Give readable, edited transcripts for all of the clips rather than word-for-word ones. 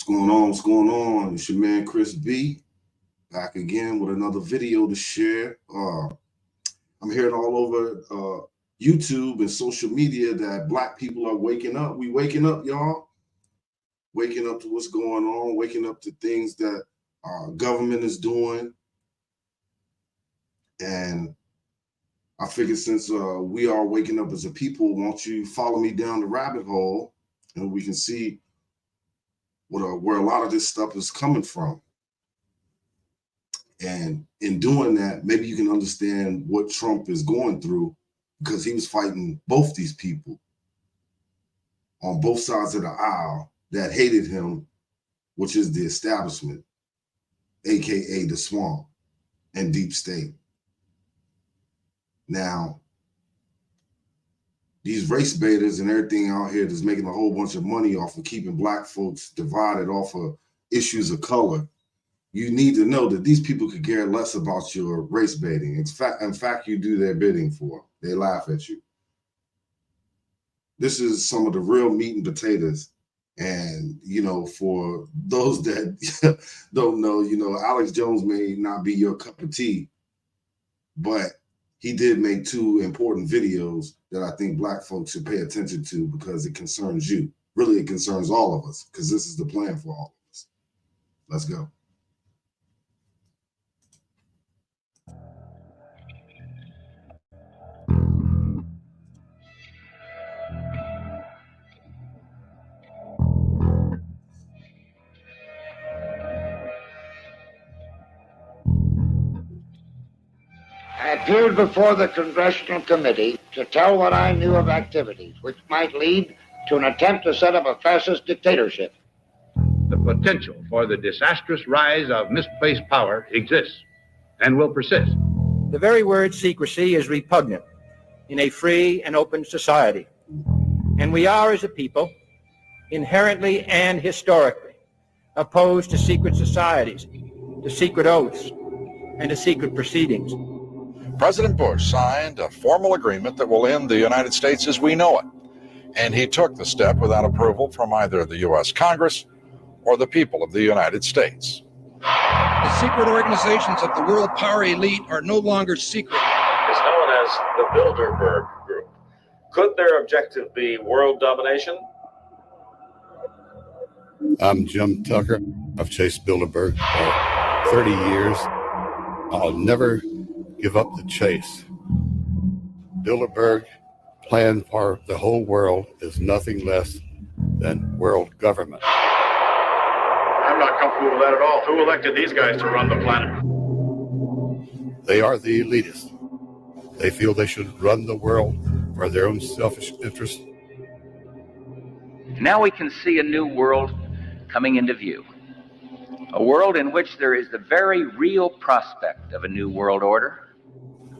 going on? What's going on? It's your man Chris B, back again with another video to share. I'm hearing all over YouTube and social media that Black people are waking up. We waking up, y'all. Waking up to what's going on, waking up to things that our government is doing. And I figured since we are waking up as a people, won't you follow me down the rabbit hole and we can see where a lot of this stuff is coming from. And in doing that, maybe you can understand what Trump is going through, because he was fighting both these people on both sides of the aisle that hated him, which is the establishment, AKA the swamp and deep state. Now, these race baiters and everything out here that's making a whole bunch of money off of keeping Black folks divided off of issues of color, you need to know that these people could care less about your race baiting. In fact, you do their bidding for them. They laugh at you. This is some of the real meat and potatoes. And, you know, for those that don't know, you know, Alex Jones may not be your cup of tea, but he did make two important videos that I think Black folks should pay attention to because it concerns you. Really, it concerns all of us because this is the plan for all of us. Let's go. I appeared before the Congressional Committee to tell what I knew of activities which might lead to an attempt to set up a fascist dictatorship. The potential for the disastrous rise of misplaced power exists and will persist. The very word secrecy is repugnant in a free and open society. And we are, as a people, inherently and historically opposed to secret societies, to secret oaths, and to secret proceedings. President Bush signed a formal agreement that will end the United States as we know it. And he took the step without approval from either the U.S. Congress or the people of the United States. The secret organizations of the world power elite are no longer secret. It's known as the Bilderberg Group. Could their objective be world domination? I'm Jim Tucker. I've chased Bilderberg for 30 years. I'll never give up the chase. Bilderberg plan for the whole world is nothing less than world government. I'm not comfortable with that at all. Who elected these guys to run the planet? They are the elitists. They feel they should run the world for their own selfish interests. Now we can see a new world coming into view. A world in which there is the very real prospect of a new world order.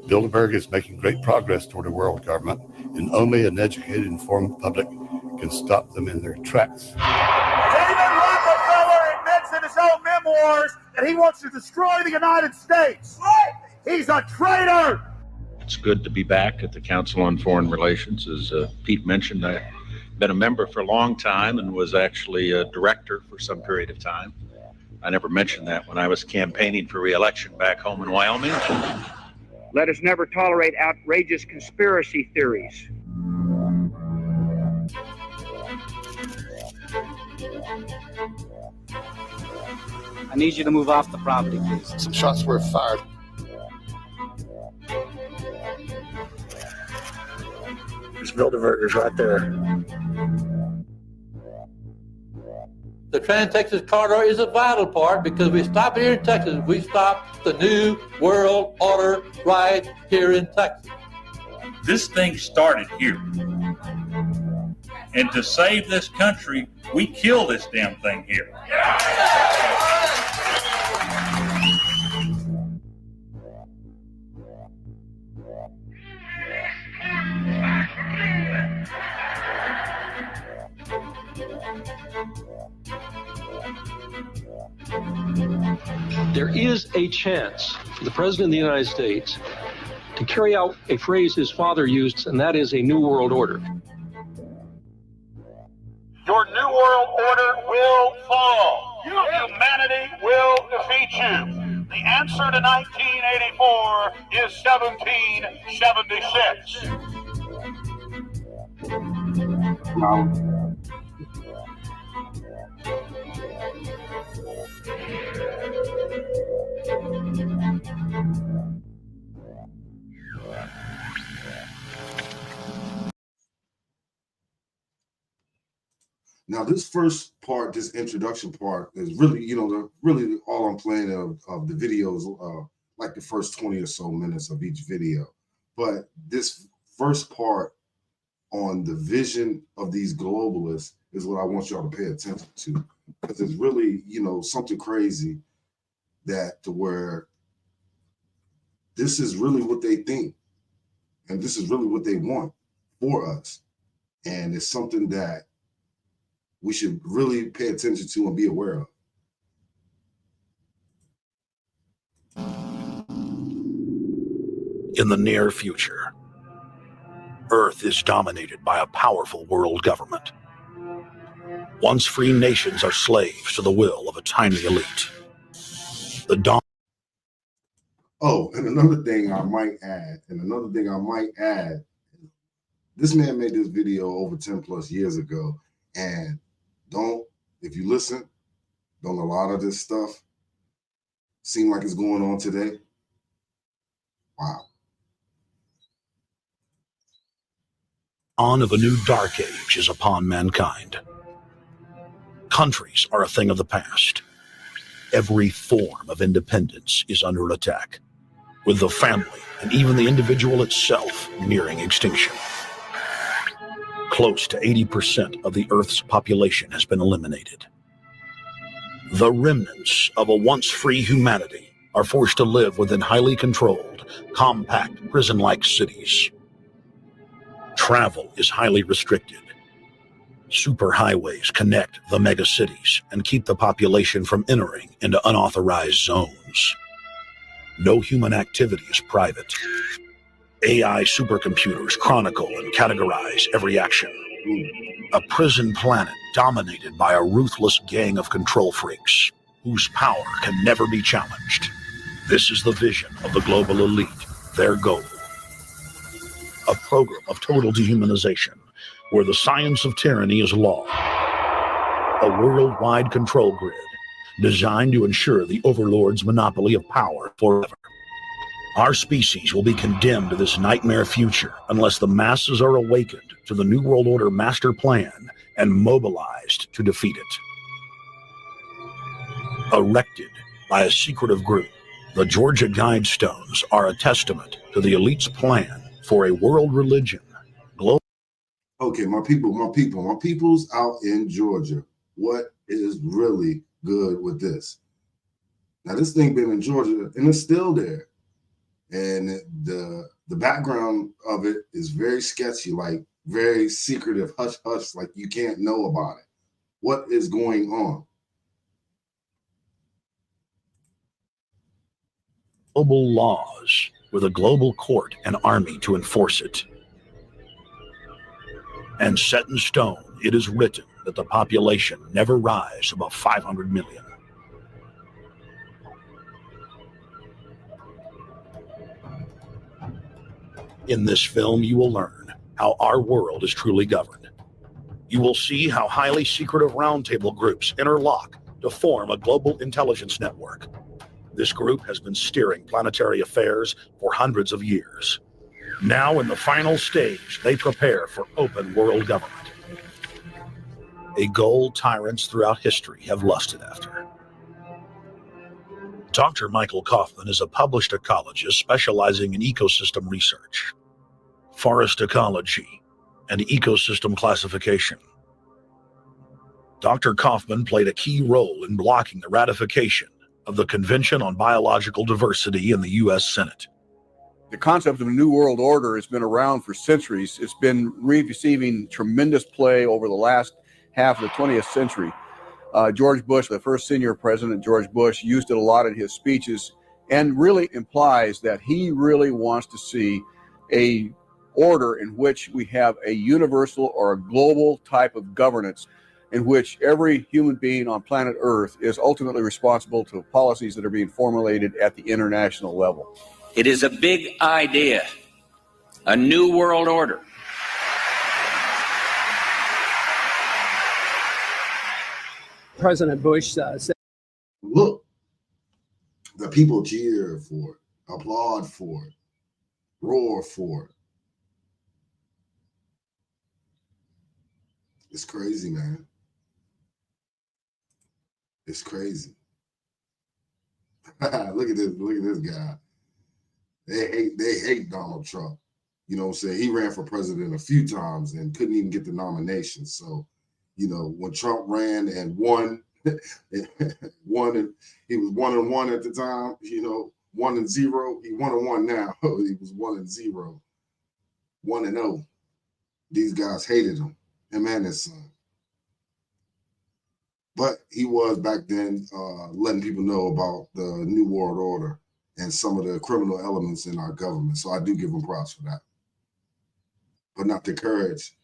Bilderberg is making great progress toward a world government, and only an educated, informed public can stop them in their tracks. David Rockefeller admits in his own memoirs that he wants to destroy the United States. He's a traitor! It's good to be back at the Council on Foreign Relations. As Pete mentioned, I've been a member for a long time and was actually a director for some period of time. I never mentioned that when I was campaigning for re-election back home in Wyoming. Let us never tolerate outrageous conspiracy theories. I need you to move off the property, please. Some shots were fired. There's Bilderbergers right there. The Trans-Texas Corridor is a vital part because we stop here in Texas. We stop the new world order right here in Texas. This thing started here. And to save this country, we kill this damn thing here. There is a chance for the President of the United States to carry out a phrase his father used, and that is a new world order. Your new world order will will fall. Humanity will defeat you. The answer to 1984 is 1776. Now, this first part, this introduction part, is really, really all I'm playing of the videos, like the first 20 or so minutes of each video. But this first part on the vision of these globalists is what I want y'all to pay attention to, because it's really, something crazy to where this is really what they think, and this is really what they want for us. And it's something that we should really pay attention to and be aware of. In the near future, Earth is dominated by a powerful world government. Once free nations are slaves to the will of a tiny elite. Oh, and another thing I might add, this man made this video over 10 plus years ago, and if you listen, don't a lot of this stuff seem like it's going on today? Wow. Dawn of a new dark age is upon mankind. Countries are a thing of the past. Every form of independence is under attack, with the family and even the individual itself nearing extinction. Close to 80% of the Earth's population has been eliminated. The remnants of a once free humanity are forced to live within highly controlled, compact, prison-like cities. Travel is highly restricted. Superhighways connect the megacities and keep the population from entering into unauthorized zones. No human activity is private. AI supercomputers chronicle and categorize every action. A prison planet dominated by a ruthless gang of control freaks whose power can never be challenged. This is the vision of the global elite, their goal. A program of total dehumanization where the science of tyranny is law. A worldwide control grid designed to ensure the overlord's monopoly of power forever. Our species will be condemned to this nightmare future unless the masses are awakened to the New World Order master plan and mobilized to defeat it. Erected by a secretive group, the Georgia Guidestones are a testament to the elite's plan for a world religion. Okay, my peoples out in Georgia, what is really good with this? Now, this thing been in Georgia and it's still there. And the background of it is very sketchy, like very secretive, hush hush, like you can't know about it. What is going on? Global laws with a global court and army to enforce it. And set in stone, it is written that the population never rise above 500 million. In this film, you will learn how our world is truly governed. You will see how highly secretive roundtable groups interlock to form a global intelligence network. This group has been steering planetary affairs for hundreds of years. Now, in the final stage, they prepare for open world government. A goal tyrants throughout history have lusted after. Dr. Michael Kaufman is a published ecologist specializing in ecosystem research, forest ecology, and ecosystem classification. Dr. Kaufman played a key role in blocking the ratification of the Convention on Biological Diversity in the U.S. Senate. The concept of a new world order has been around for centuries. It's been receiving tremendous play over the last half of the 20th century. George Bush, the first senior president, George Bush, used it a lot in his speeches and really implies that he really wants to see a order in which we have a universal or a global type of governance. in which every human being on planet Earth is ultimately responsible to policies that are being formulated at the international level. It is a big idea, a new world order. President Bush said, look, the people cheer for it, applaud for it, roar for it. It's crazy, man. It's crazy. Look at this guy. They hate Donald Trump. You know what I'm saying? He ran for president a few times and couldn't even get the nomination. So, you know, when Trump ran and won, and he was 1-1 at the time, you know, 1-0. He 1-1 now. He was 1-0, 1-0. These guys hated him and his son. But he was back then letting people know about the New World Order and some of the criminal elements in our government. So I do give him props for that. But not the courage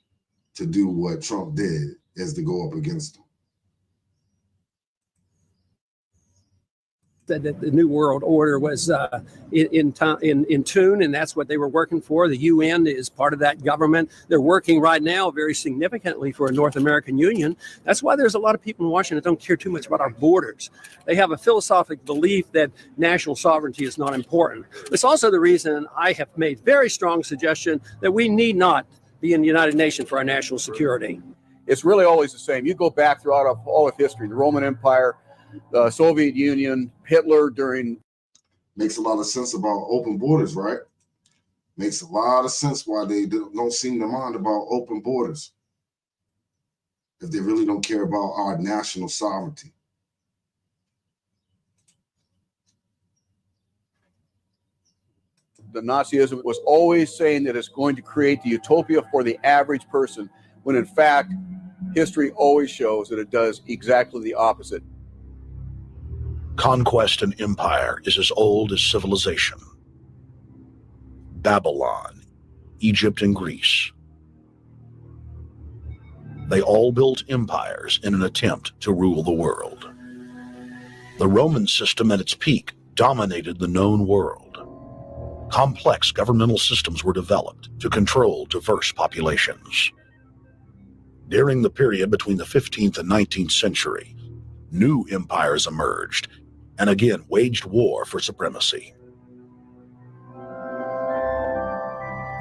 to do what Trump did is to go up against him. that the New World Order was in tune, and that's what they were working for. The UN is part of that government. They're working right now very significantly for a North American Union. That's why there's a lot of people in Washington that don't care too much about our borders. They have a philosophical belief that national sovereignty is not important. It's also the reason I have made very strong suggestion that we need not be in the United Nations for our national security. It's really always the same. You go back throughout all of history, the Roman Empire, the Soviet Union, Hitler during... Makes a lot of sense about open borders, right? Makes a lot of sense why they don't seem to mind about open borders. If they really don't care about our national sovereignty. The Nazism was always saying that it's going to create the utopia for the average person, when in fact, history always shows that it does exactly the opposite. Conquest and empire is as old as civilization. Babylon, Egypt, and Greece. They all built empires in an attempt to rule the world. The Roman system at its peak dominated the known world. Complex governmental systems were developed to control diverse populations. During the period between the 15th and 19th century, new empires emerged and again waged war for supremacy.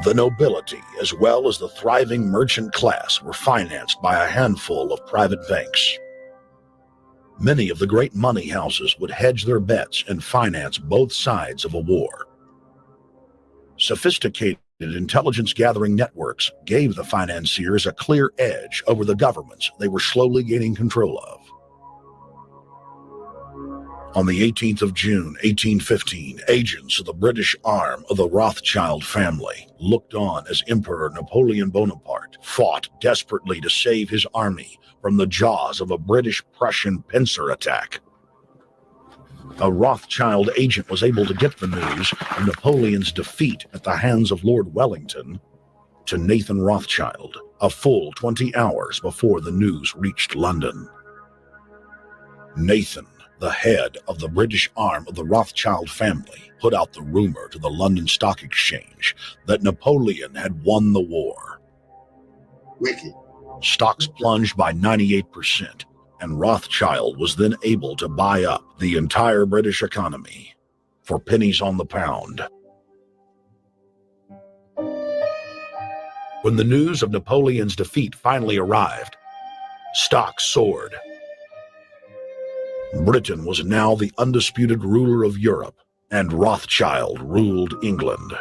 The nobility, as well as the thriving merchant class, were financed by a handful of private banks. Many of the great money houses would hedge their bets and finance both sides of a war. Sophisticated intelligence-gathering networks gave the financiers a clear edge over the governments they were slowly gaining control of. On the 18th of June, 1815, agents of the British arm of the Rothschild family looked on as Emperor Napoleon Bonaparte fought desperately to save his army from the jaws of a British-Prussian pincer attack. A Rothschild agent was able to get the news of Napoleon's defeat at the hands of Lord Wellington to Nathan Rothschild, a full 20 hours before the news reached London. Nathan, the head of the British arm of the Rothschild family, put out the rumor to the London Stock Exchange that Napoleon had won the war. Wicked. Stocks plunged by 98%, and Rothschild was then able to buy up the entire British economy for pennies on the pound. When the news of Napoleon's defeat finally arrived, stocks soared. Britain was now the undisputed ruler of Europe, and Rothschild ruled England.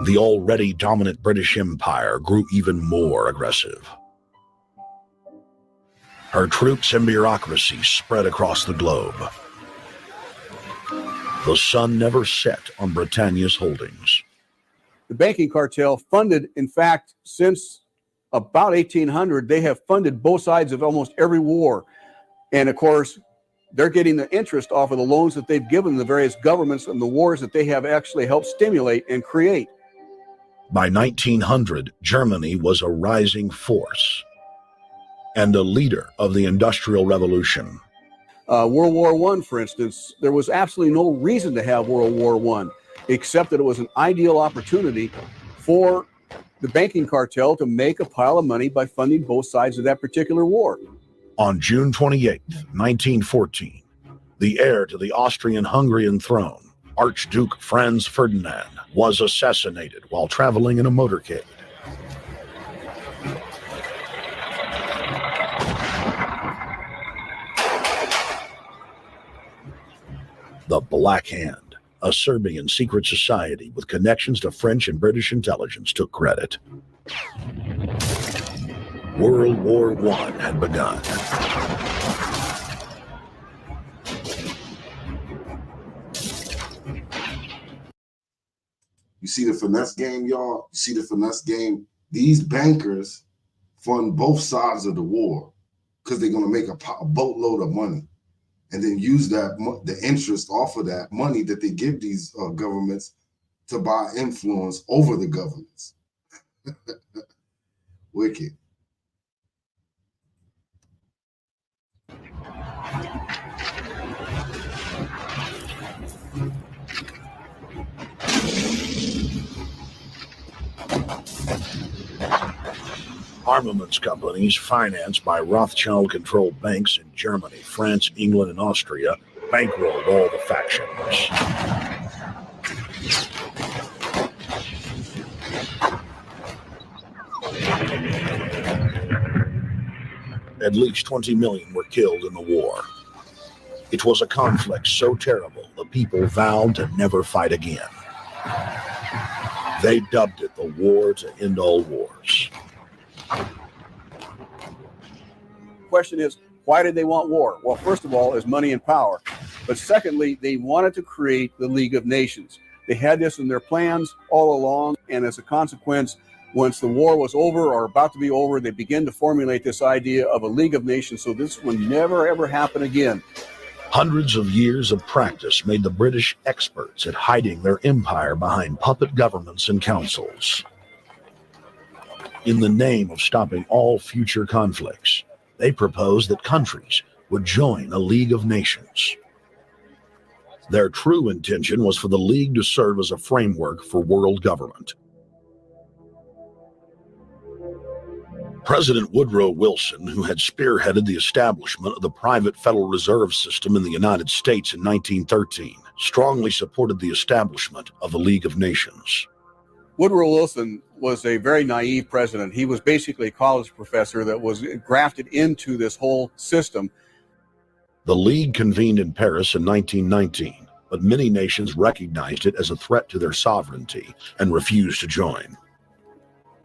The already dominant British Empire grew even more aggressive. Her troops and bureaucracy spread across the globe. The sun never set on Britannia's holdings. The banking cartel funded, in fact, since about 1800, they have funded both sides of almost every war. And of course, they're getting the interest off of the loans that they've given the various governments and the wars that they have actually helped stimulate and create. By 1900, Germany was a rising force. and a leader of the Industrial Revolution. World War I, for instance, there was absolutely no reason to have World War I, except that it was an ideal opportunity for the banking cartel to make a pile of money by funding both sides of that particular war. On June 28, 1914, the heir to the Austrian-Hungarian throne, Archduke Franz Ferdinand, was assassinated while traveling in a motorcade. The Black Hand, a Serbian secret society with connections to French and British intelligence, took credit. World War I had begun. You see the finesse game, y'all? You see the finesse game? These bankers fund both sides of the war because they're going to make a boatload of money and then use the interest off of that money that they give these governments to buy influence over the governments. Wicked. Armaments companies financed by Rothschild-controlled banks in Germany, France, England, and Austria bankrolled all the factions. At least 20 million were killed in the war. It was a conflict so terrible the people vowed to never fight again. They dubbed it the war to end all wars. Question is, why did they want war? Well, first of all, is money and power. But secondly, they wanted to create the League of Nations. They had this in their plans all along, and as a consequence, once the war was over or about to be over, they began to formulate this idea of a League of Nations, so this would never ever happen again. Hundreds of years of practice made the British experts at hiding their empire behind puppet governments and councils. In the name of stopping all future conflicts, they proposed that countries would join a League of Nations. Their true intention was for the League to serve as a framework for world government. President Woodrow Wilson, who had spearheaded the establishment of the private Federal Reserve System in the United States in 1913, strongly supported the establishment of the League of Nations. Woodrow Wilson was a very naive president. He was basically a college professor that was grafted into this whole system. The League convened in Paris in 1919, but many nations recognized it as a threat to their sovereignty and refused to join.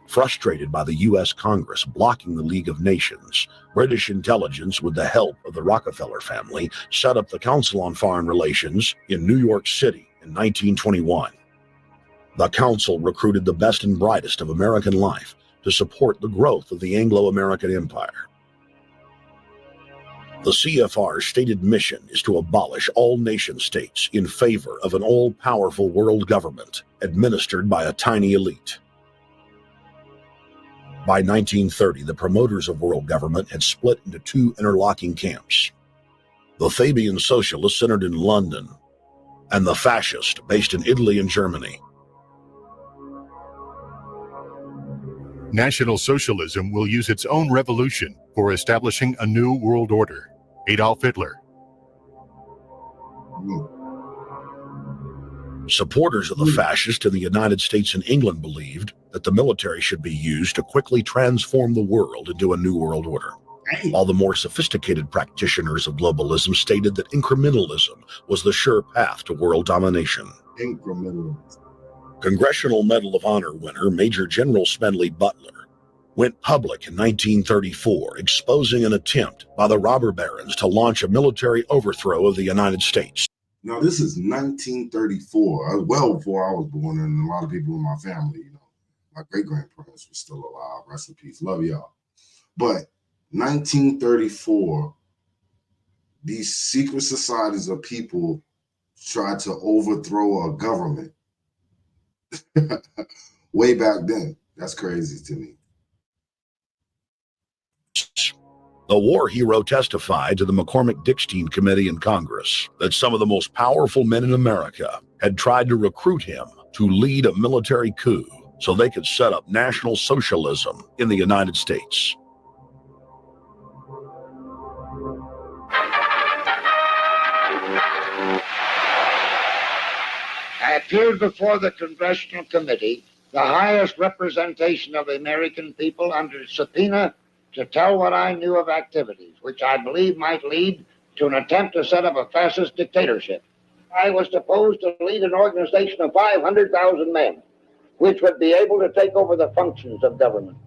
Frustrated by the U.S. Congress blocking the League of Nations, British intelligence, with the help of the Rockefeller family, set up the Council on Foreign Relations in New York City in 1921. The council recruited the best and brightest of American life to support the growth of the Anglo-American Empire. The CFR's stated mission is to abolish all nation-states in favor of an all-powerful world government administered by a tiny elite. By 1930, the promoters of world government had split into two interlocking camps: the Fabian socialists centered in London, and the fascist based in Italy and Germany. National Socialism will use its own revolution for establishing a new world order. Adolf Hitler. Supporters of the fascists in the United States and England believed that the military should be used to quickly transform the world into a new world order. While the more sophisticated practitioners of globalism stated that incrementalism was the sure path to world domination. Incrementalism. Congressional Medal of Honor winner Major General Smedley Butler went public in 1934, exposing an attempt by the robber barons to launch a military overthrow of the United States. Now, this is 1934, well before I was born, and a lot of people in my family, my great-grandparents were still alive. Rest in peace. Love y'all. But 1934, these secret societies of people tried to overthrow a government. Way back then. That's crazy to me. The war hero testified to the McCormick-Dickstein Committee in Congress that some of the most powerful men in America had tried to recruit him to lead a military coup so they could set up National Socialism in the United States. I appeared before the Congressional Committee, the highest representation of the American people, under subpoena to tell what I knew of activities which I believe might lead to an attempt to set up a fascist dictatorship. I was supposed to lead an organization of 500,000 men, which would be able to take over the functions of government.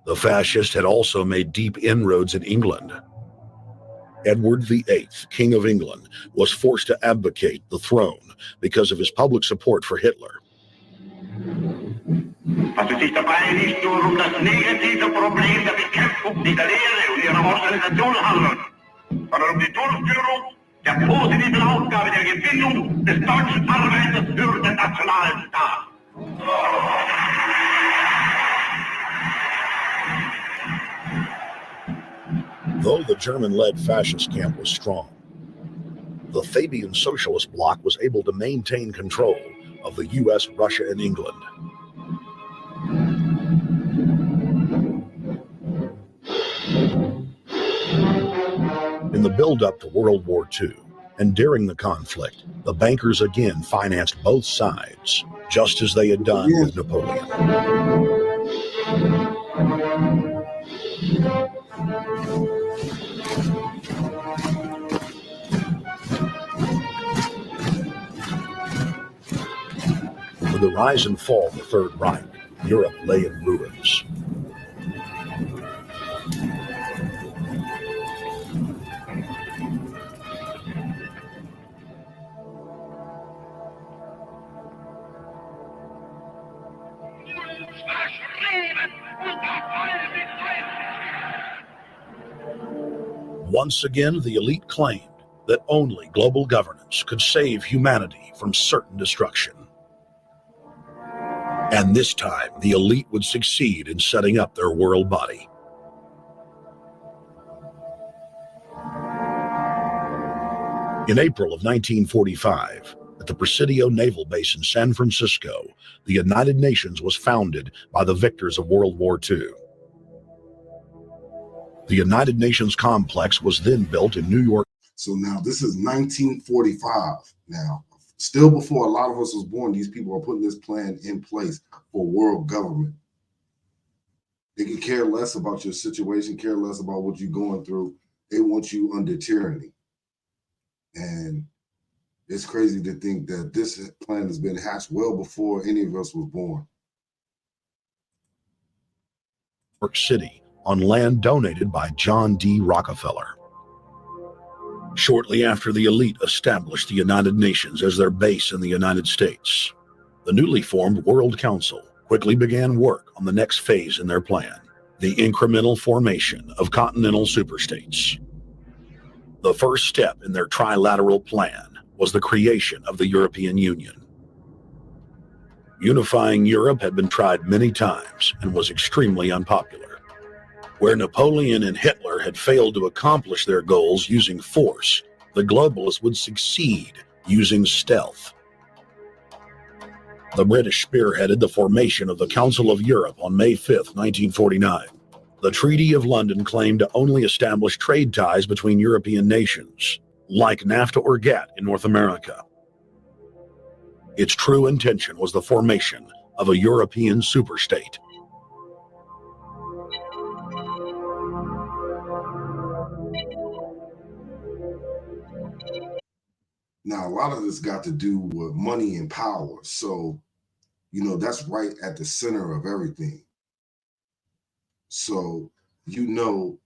The fascists had also made deep inroads in England. Edward VIII, King of England, was forced to abdicate the throne because of his public support for Hitler. Was es sich dabei nicht nur um das negative Problem der Bekämpfung dieser Lehre und ihrer Organisation handelt, sondern um die Durchführung der positiven Aufgabe der Gewinnung des deutschen Arbeiters für den nationalen Staat. Though the German-led fascist camp was strong, the Fabian Socialist Bloc was able to maintain control of the US, Russia, and England. In the build-up to World War II, and during the conflict, the bankers again financed both sides, just as they had done with Napoleon. With the rise and fall of the Third Reich, Europe lay in ruins. Once again, the elite claimed that only global governance could save humanity from certain destruction. And this time, the elite would succeed in setting up their world body. In April of 1945, at the Presidio Naval Base in San Francisco, the United Nations was founded by the victors of World War II. The United Nations complex was then built in New York. So now this is 1945 now. Still before a lot of us was born, these people are putting this plan in place for world government. They can care less about your situation, care less about what you're going through. They want you under tyranny. And it's crazy to think that this plan has been hatched well before any of us was born. New York City, on land donated by John D. Rockefeller. Shortly after the elite established the United Nations as their base in the United States, the newly formed World Council quickly began work on the next phase in their plan, the incremental formation of continental superstates. The first step in their trilateral plan was the creation of the European Union. Unifying Europe had been tried many times and was extremely unpopular. Where Napoleon and Hitler had failed to accomplish their goals using force, the globalists would succeed using stealth. The British spearheaded the formation of the Council of Europe on May 5, 1949. The Treaty of London claimed to only establish trade ties between European nations, like NAFTA or GATT in North America. Its true intention was the formation of a European superstate. Now, a lot of this got to do with money and power. So, that's right at the center of everything. So, that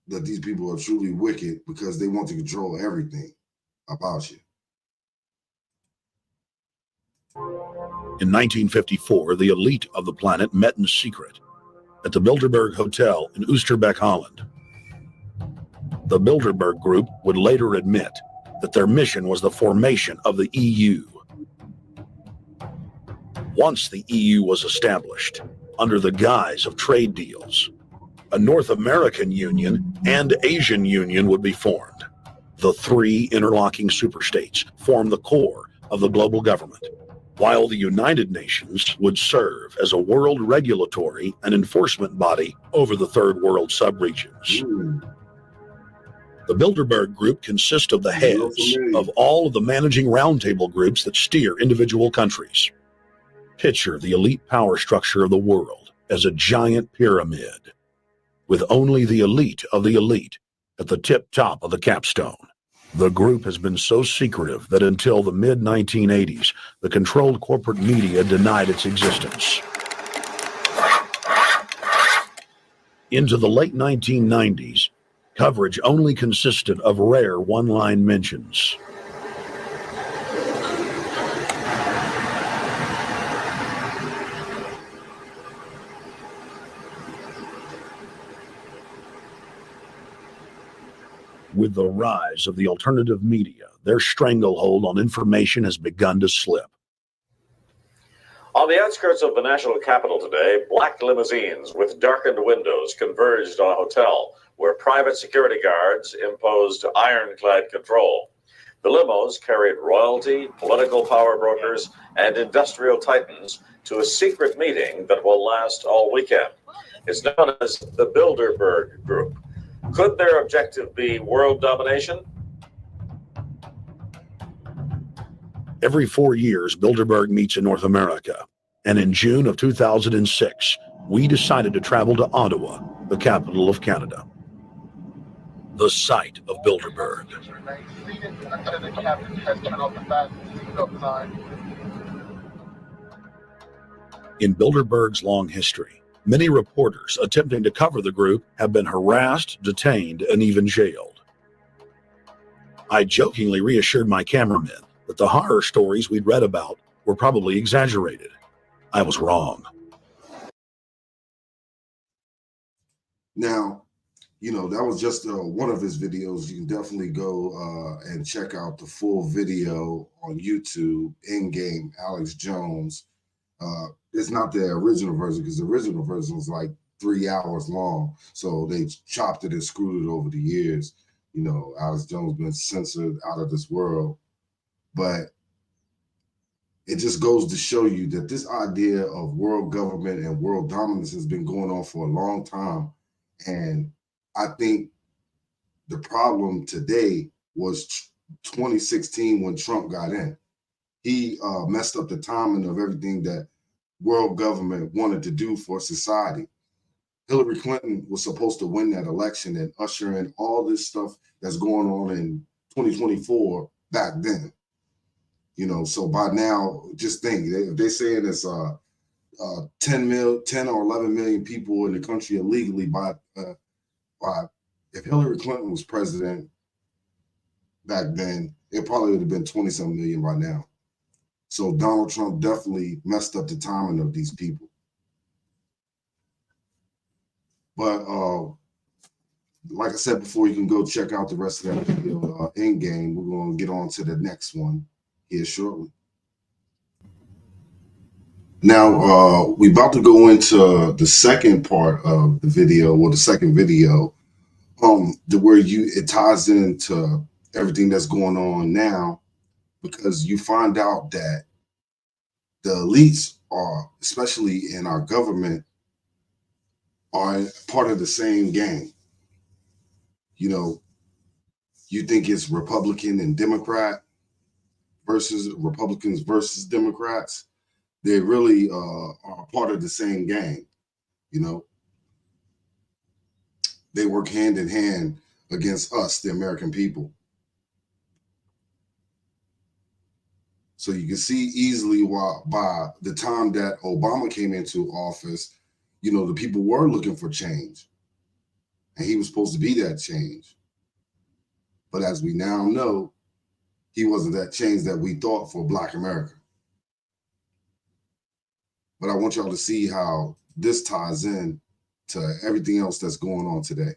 these people are truly wicked because they want to control everything about you. In 1954, the elite of the planet met in secret at the Bilderberg Hotel in Oosterbeek, Holland. The Bilderberg group would later admit that their mission was the formation of the EU. Once the EU was established, under the guise of trade deals, A North American Union and Asian Union would be formed. The three interlocking superstates form the core of the global government, while the United Nations would serve as a world regulatory and enforcement body over the third world subregions. The Bilderberg Group consists of the heads of all of the managing roundtable groups that steer individual countries. Picture the elite power structure of the world as a giant pyramid, with only the elite of the elite at the tip top of the capstone. The group has been so secretive that until the mid-1980s, the controlled corporate media denied its existence. Into the late 1990s, coverage only consisted of rare one-line mentions. With the rise of the alternative media, their stranglehold on information has begun to slip. On the outskirts of the national capital today, black limousines with darkened windows converged on a hotel where private security guards imposed ironclad control. The limos carried royalty, political power brokers, and industrial titans to a secret meeting that will last all weekend. It's known as the Bilderberg Group. Could their objective be world domination? Every 4 years, Bilderberg meets in North America, and in June of 2006, we decided to travel to Ottawa, the capital of Canada. The site of Bilderberg. In Bilderberg's long history, many reporters attempting to cover the group have been harassed, detained, and even jailed. I jokingly reassured my cameramen that the horror stories we'd read about were probably exaggerated. I was wrong. Now, that was just one of his videos. You can definitely go and check out the full video on YouTube, In-Game, Alex Jones. It's not the original version, because the original version was like 3 hours long. So they chopped it and screwed it over the years. Alex Jones been censored out of this world. But it just goes to show you that this idea of world government and world dominance has been going on for a long time. And I think the problem today was 2016 when Trump got in. He messed up the timing of everything that world government wanted to do for society. Hillary Clinton was supposed to win that election and usher in all this stuff that's going on in 2024 back then. So by now, just think, they're saying it's 10 or 11 million people in the country illegally by if Hillary Clinton was president back then, it probably would have been 20-some million by now. So Donald Trump definitely messed up the timing of these people. But like I said before, you can go check out the rest of that video in game. We're going to get on to the next one here shortly. Now, we're about to go into the second part of the video, or the second video, where it ties into everything that's going on now, because you find out that the elites are, especially in our government, are part of the same gang. You think it's Republican and Democrat versus Republicans versus Democrats. They really are part of the same gang. They work hand in hand against us, the American people. So you can see easily why by the time that Obama came into office, the people were looking for change. And he was supposed to be that change. But as we now know, he wasn't that change that we thought for Black America. But I want y'all to see how this ties in to everything else that's going on today.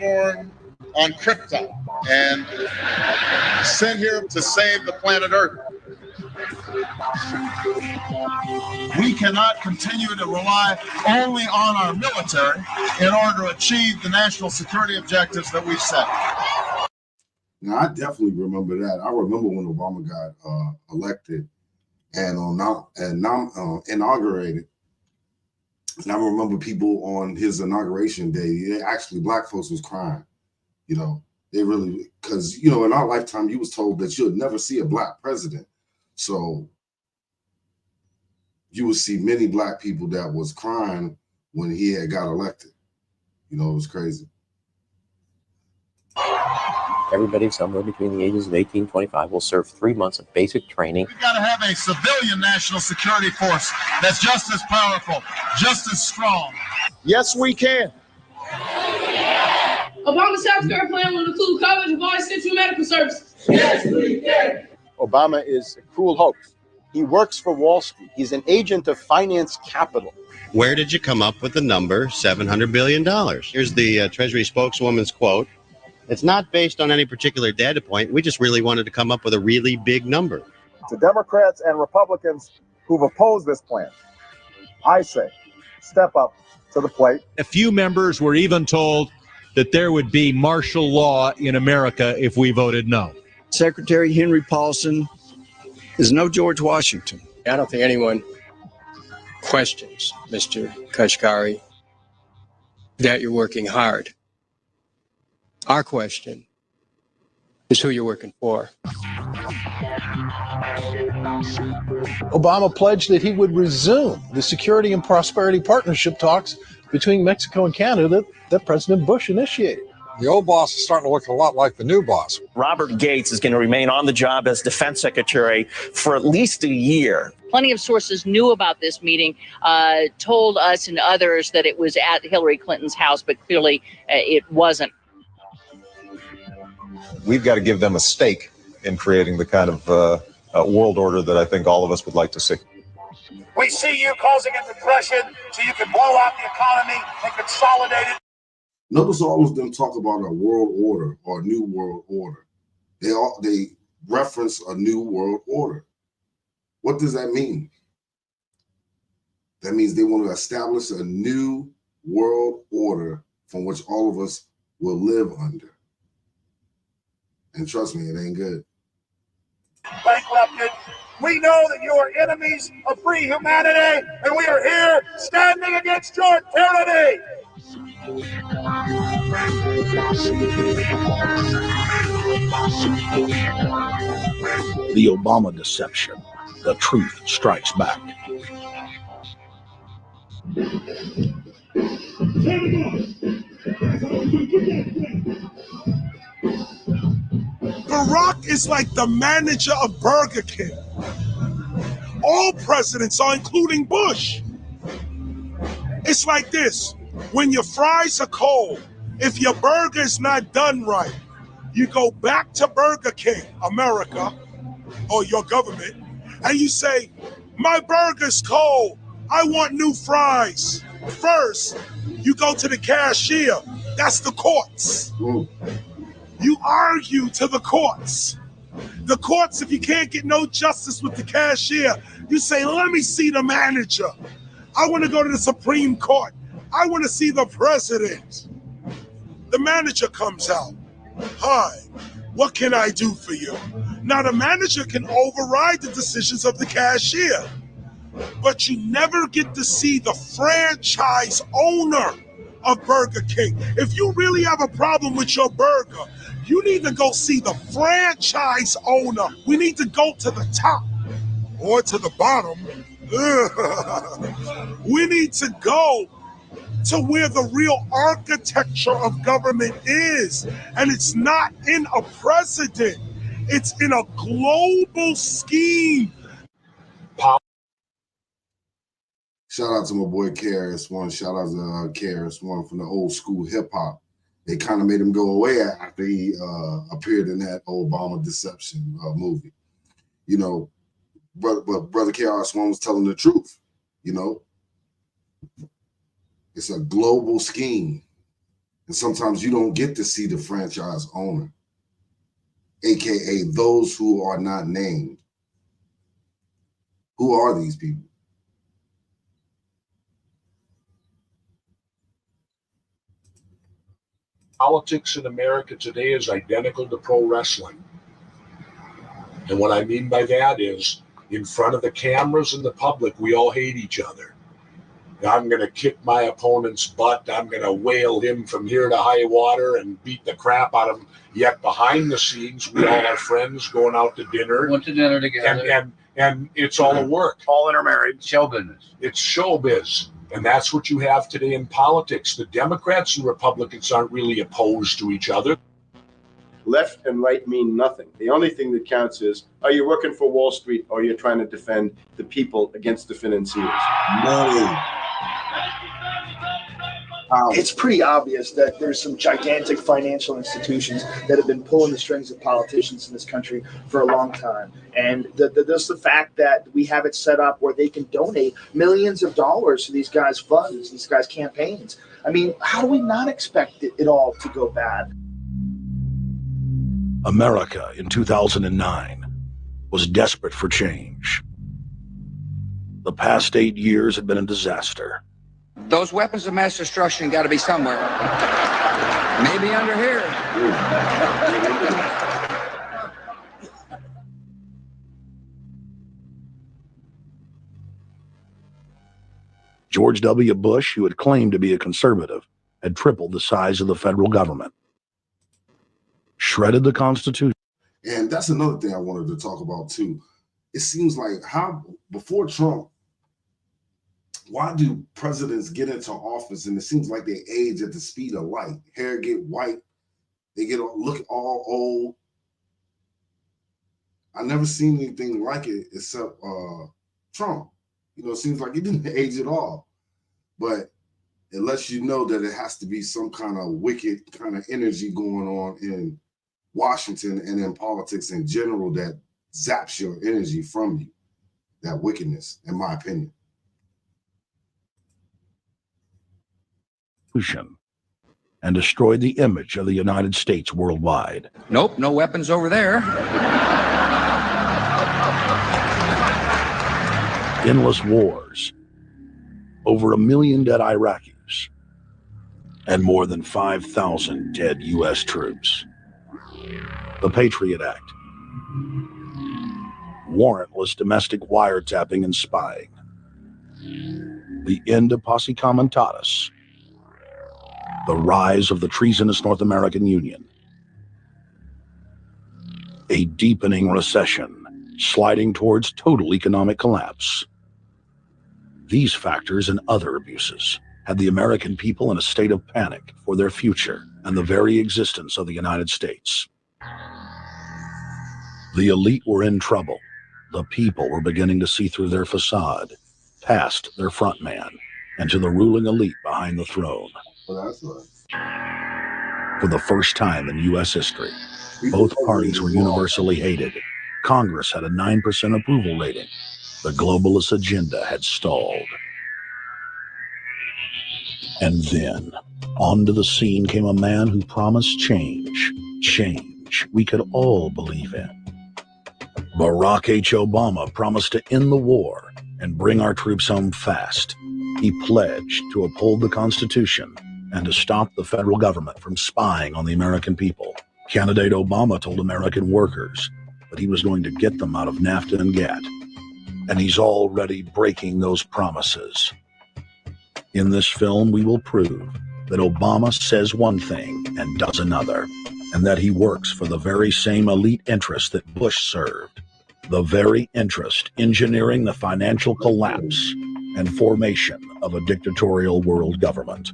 born on Krypton and sent here to save the planet Earth. We cannot continue to rely only on our military in order to achieve the national security objectives that we've set. Now, I definitely remember that. I remember when Obama got elected and inaugurated. And I remember people on his inauguration day, actually black folks was crying. You know, they really, because, you know, in our lifetime, you was told that you would never see a black president. So you would see many black people that was crying when he had got elected. You know, it was crazy. Everybody somewhere between the ages of 18 and 25 will serve 3 months of basic training. We've got to have a civilian national security force that's just as powerful, just as strong. Yes, we can. Obama's healthcare plan will include coverage of all essential medical services. Yes, we can. Obama is a cruel hoax. He works for Wall Street. He's an agent of finance capital. Where did you come up with the number $700 billion? Here's the Treasury spokeswoman's quote. It's not based on any particular data point. We just really wanted to come up with a really big number. To Democrats and Republicans who've opposed this plan, I say, step up to the plate. A few members were even told that there would be martial law in America if we voted no. Secretary Henry Paulson is no George Washington. I don't think anyone questions, Mr. Kashkari, that you're working hard. Our question is who you're working for. Obama pledged that he would resume the Security and Prosperity Partnership talks between Mexico and Canada that President Bush initiated. The old boss is starting to look a lot like the new boss. Robert Gates is going to remain on the job as defense secretary for at least a year. Plenty of sources knew about this meeting, told us and others that it was at Hillary Clinton's house, but clearly it wasn't. We've got to give them a stake in creating the kind of world order that I think all of us would like to see. We see you causing a depression so you can blow out the economy and consolidate it. Notice all of them talk about a world order or a new world order. They reference a new world order. What does that mean? That means they want to establish a new world order from which all of us will live under. And trust me, it ain't good. Bankrupted. We know that you are enemies of free humanity, and we are here standing against your tyranny. The Obama deception. The truth strikes back. Barack is like the manager of Burger King. All presidents are, including Bush. It's like this. When your fries are cold, if your burger is not done right, you go back to Burger King, America, or your government, and you say, my burger's cold. I want new fries. First, you go to the cashier. That's the courts. You argue to the courts. The courts, if you can't get no justice with the cashier, you say, let me see the manager. I want to go to the Supreme Court. I want to see the president. The manager comes out. Hi, what can I do for you? Now, the manager can override the decisions of the cashier, but you never get to see the franchise owner of Burger King. If you really have a problem with your burger, you need to go see the franchise owner. We need to go to the top or to the bottom. We need to go to where the real architecture of government is. And it's not in a president. It's in a global scheme. Shout out to my boy KRS-One. Shout out to KRS-One from the old school hip hop. They kind of made him go away after he appeared in that Obama deception movie. You know, but Brother KRS-One was telling the truth. You know, it's a global scheme. And sometimes you don't get to see the franchise owner, AKA those who are not named. Who are these people? Politics in America today is identical to pro wrestling. And what I mean by that is, in front of the cameras and the public, we all hate each other. I'm going to kick my opponent's butt. I'm going to whale him from here to high water and beat the crap out of him. Yet behind the scenes, we all are friends going out to dinner. Went to dinner together. And it's all a work. All intermarried. Show business. It's showbiz. And that's what you have today in politics. The Democrats and Republicans aren't really opposed to each other. Left and right mean nothing. The only thing that counts is, are you working for Wall Street or you're trying to defend the people against the financiers? Money. It's pretty obvious that there's some gigantic financial institutions that have been pulling the strings of politicians in this country for a long time. And there's the fact that we have it set up where they can donate millions of dollars to these guys' funds, these guys' campaigns. I mean, how do we not expect it all to go bad? America in 2009 was desperate for change. The past 8 years had been a disaster. Those weapons of mass destruction got to be somewhere. Maybe under here. George W. Bush, who had claimed to be a conservative, had tripled the size of the federal government, shredded the Constitution. And that's another thing I wanted to talk about too. It seems like how before Trump, why do presidents get into office and it seems like they age at the speed of light? Hair get white, they look all old. I never seen anything like it except Trump. You know, it seems like he didn't age at all. But it lets you know that it has to be some kind of wicked kind of energy going on in Washington and in politics in general that zaps your energy from you. That wickedness, in my opinion. And destroyed the image of the United States worldwide. Nope, no weapons over there. Endless wars, over 1 million dead Iraqis, and more than 5,000 dead U.S. troops. The Patriot Act, warrantless domestic wiretapping and spying, the end of posse comitatus, the rise of the treasonous North American Union, a deepening recession sliding towards total economic collapse. These factors and other abuses had the American people in a state of panic for their future and the very existence of the United States. The elite were in trouble. The people were beginning to see through their facade, past their front man, and to the ruling elite behind the throne. Well, that's right. For the first time in U.S. history, both parties were universally hated. Congress had a 9% approval rating. The globalist agenda had stalled. And then, onto the scene came a man who promised change. Change we could all believe in. Barack H. Obama promised to end the war and bring our troops home fast. He pledged to uphold the Constitution and to stop the federal government from spying on the American people. Candidate Obama told American workers that he was going to get them out of NAFTA and GATT. And he's already breaking those promises. In this film, we will prove that Obama says one thing and does another, and that he works for the very same elite interests that Bush served, the very interest engineering the financial collapse and formation of a dictatorial world government.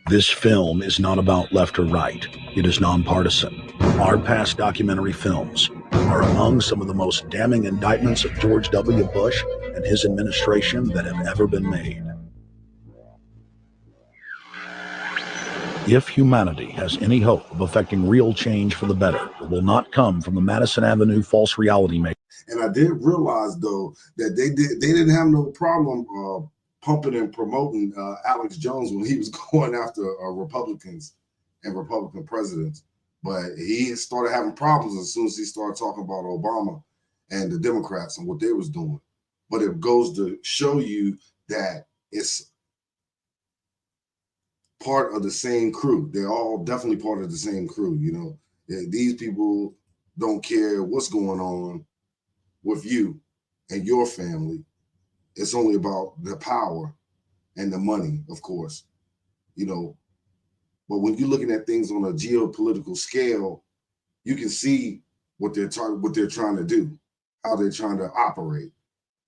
This film is not about left or right. It is nonpartisan. Our past documentary films are among some of the most damning indictments of George W. Bush and his administration that have ever been made. If humanity has any hope of affecting real change for the better, it will not come from the Madison Avenue false reality making. And I did realize though that they didn't have no problem pumping and promoting Alex Jones when he was going after Republicans and Republican presidents. But he started having problems as soon as he started talking about Obama and the Democrats and what they was doing. But it goes to show you that it's part of the same crew. They're all definitely part of the same crew, you know. These people don't care what's going on with you and your family. It's only about the power and the money, of course, you know. But when you're looking at things on a geopolitical scale, you can see what they're trying to do, how they're trying to operate.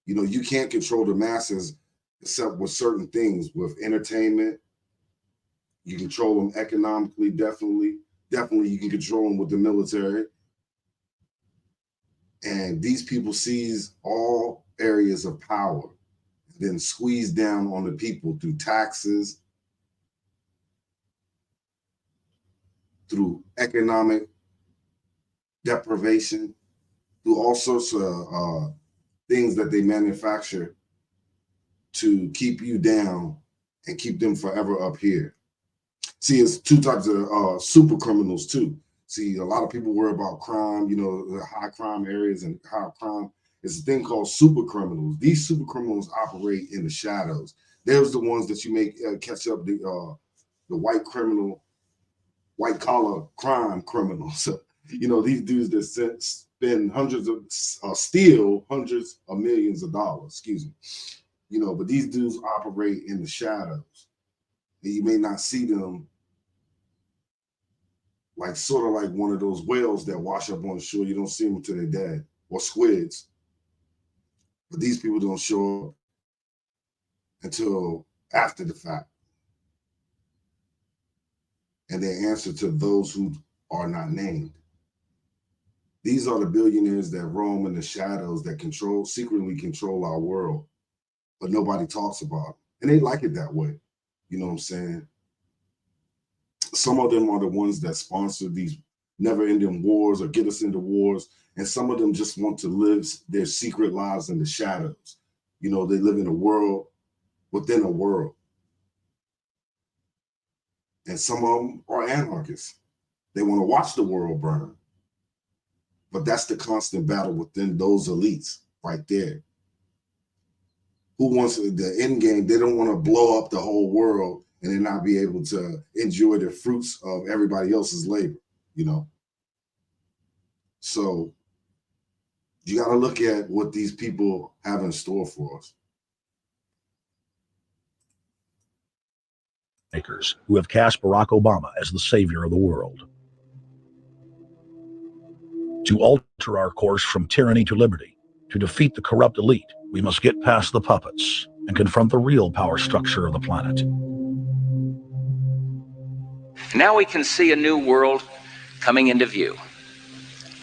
You know, you can't control the masses except with certain things, with entertainment. You control them economically, definitely. Definitely, you can control them with the military. And these people seize all areas of power, then squeeze down on the people through taxes, through economic deprivation, through all sorts of things that they manufacture to keep you down and keep them forever up here. See, it's two types of super criminals too. See, a lot of people worry about crime, you know, the high crime areas and high crime. It's a thing called super criminals. These super criminals operate in the shadows. There's the ones that you make catch up the white criminal, white collar crime criminals. You know, these dudes that spend steal hundreds of millions of dollars, excuse me. You know, but these dudes operate in the shadows. And you may not see them like sort of like one of those whales that wash up on the shore. You don't see them until they're dead, or squids. But these people don't show up until after the fact. And they answer to those who are not named. These are the billionaires that roam in the shadows that secretly control our world, but nobody talks about it. And they like it that way. You know what I'm saying? Some of them are the ones that sponsor these never-ending wars or get us into wars. And some of them just want to live their secret lives in the shadows. You know, they live in a world within a world. And some of them are anarchists. They want to watch the world burn. But that's the constant battle within those elites right there. Who wants the end game? They don't want to blow up the whole world and then not be able to enjoy the fruits of everybody else's labor, you know? So you got to look at what these people have in store for us. Makers who have cast Barack Obama as the savior of the world. To alter our course from tyranny to liberty, to defeat the corrupt elite, we must get past the puppets and confront the real power structure of the planet. Now we can see a new world coming into view.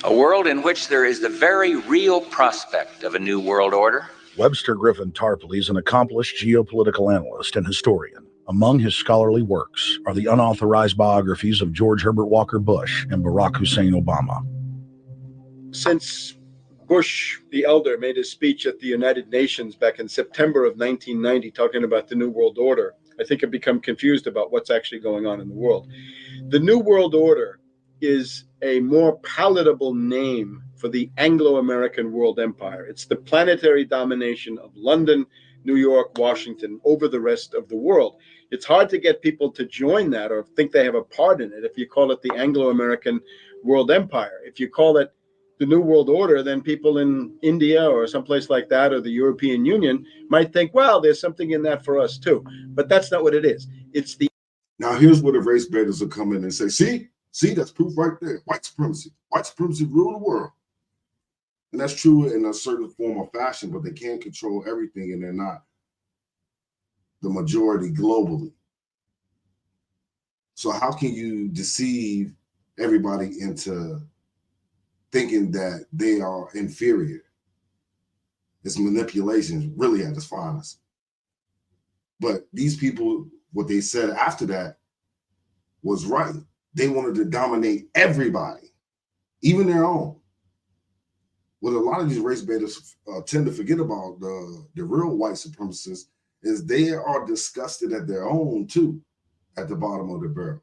A world in which there is the very real prospect of a new world order. Webster Griffin Tarpley is an accomplished geopolitical analyst and historian. Among his scholarly works are the unauthorized biographies of George Herbert Walker Bush and Barack Hussein Obama. Since Bush, the elder, made his speech at the United Nations back in September of 1990 talking about the New World Order, I think I've become confused about what's actually going on in the world. The New World Order is a more palatable name for the Anglo-American world empire. It's the planetary domination of London, New York, Washington over the rest of the world. It's hard to get people to join that or think they have a part in it if you call it the Anglo-American world empire. If you call it the New World Order, then people in India or someplace like that or the European Union might think, well, there's something in that for us too. But that's not what it is. It's the... Now, here's where the race baiters will come in and say, see, that's proof right there. White supremacy. White supremacy rule the world. And that's true in a certain form of fashion, but they can't control everything and they're not the majority globally. So how can you deceive everybody into thinking that they are inferior? It's manipulation really at its finest. But these people, what they said after that was right. They wanted to dominate everybody, even their own. What a lot of these race baiters tend to forget about the real white supremacists is they are disgusted at their own too, at the bottom of the barrel.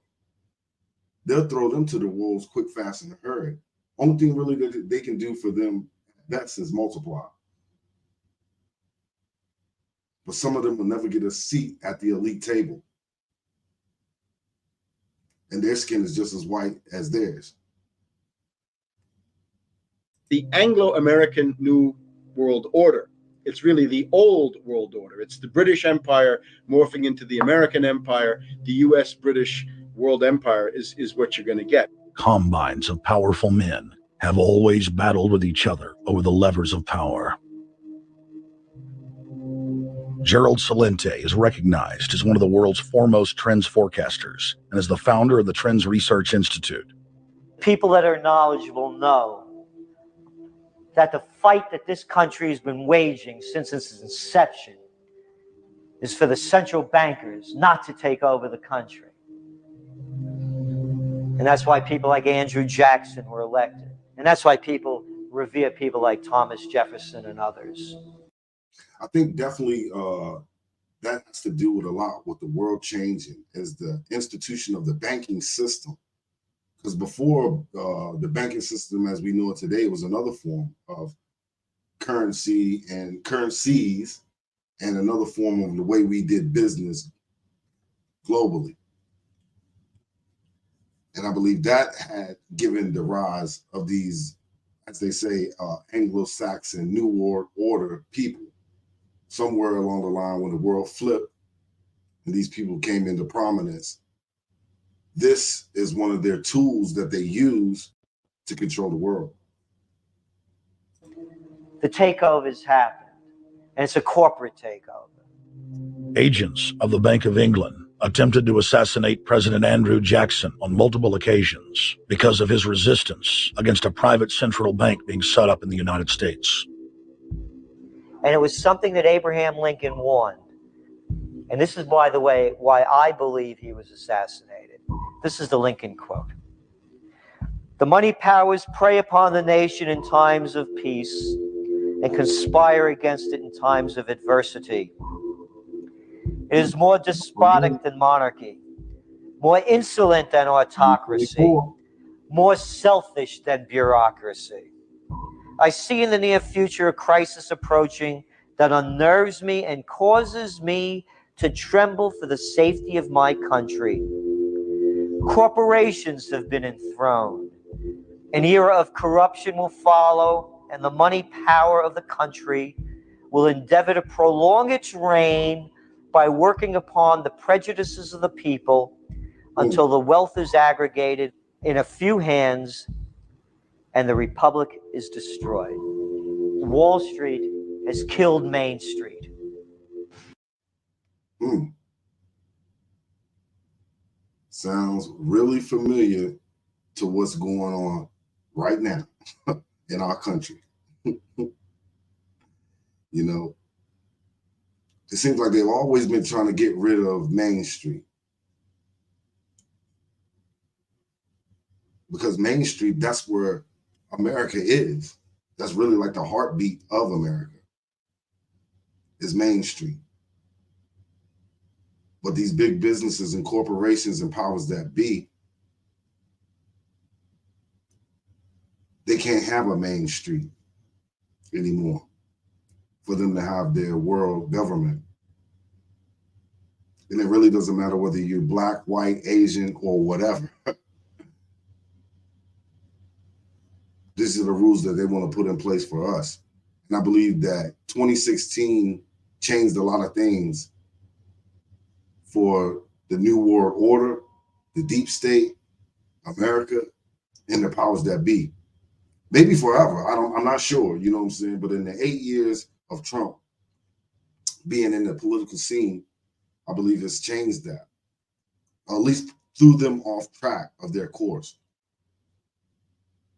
They'll throw them to the wolves quick, fast, and hurry. Only thing really that they can do for them, that's is multiply. But some of them will never get a seat at the elite table. And their skin is just as white as theirs. The Anglo-American New World Order. It's really the old world order. It's the British Empire morphing into the American Empire. The U.S. British World Empire is what you're going to get. Combines of powerful men have always battled with each other over the levers of power. Gerald Celente is recognized as one of the world's foremost trends forecasters and is the founder of the Trends Research Institute. People that are knowledgeable know that the fight that this country has been waging since its inception is for the central bankers not to take over the country. And that's why people like Andrew Jackson were elected. And that's why people revere people like Thomas Jefferson and others. I think definitely that has to do with a lot with the world changing is the institution of the banking system. Because before the banking system as we know it today was another form of currency and currencies and another form of the way we did business globally. And I believe that had given the rise of these, as they say, Anglo-Saxon New World Order people. Somewhere along the line when the world flipped and these people came into prominence, this is one of their tools that they use to control the world. The takeover's happened, and it's a corporate takeover. Agents of the Bank of England attempted to assassinate President Andrew Jackson on multiple occasions because of his resistance against a private central bank being set up in the United States. And it was something that Abraham Lincoln warned. And this is, by the way, why I believe he was assassinated. This is the Lincoln quote. The money powers prey upon the nation in times of peace and conspire against it in times of adversity. It is more despotic than monarchy, more insolent than autocracy, more selfish than bureaucracy. I see in the near future a crisis approaching that unnerves me and causes me to tremble for the safety of my country. Corporations have been enthroned. An era of corruption will follow, and the money power of the country will endeavor to prolong its reign by working upon the prejudices of the people until the wealth is aggregated in a few hands and the republic is destroyed. Wall Street has killed Main Street. Sounds really familiar to what's going on right now in our country. You know, it seems like they've always been trying to get rid of Main Street. Because Main Street, that's where America is. That's really like the heartbeat of America, is Main Street. But these big businesses and corporations and powers that be, they can't have a Main Street anymore for them to have their world government. And it really doesn't matter whether you're black, white, Asian, or whatever. These are the rules that they want to put in place for us. And I believe that 2016 changed a lot of things for the New World Order, the deep state, America, and the powers that be. Maybe forever, I'm not sure, you know what I'm saying? But in the 8 years of Trump being in the political scene, I believe it's changed that, or at least threw them off track of their course.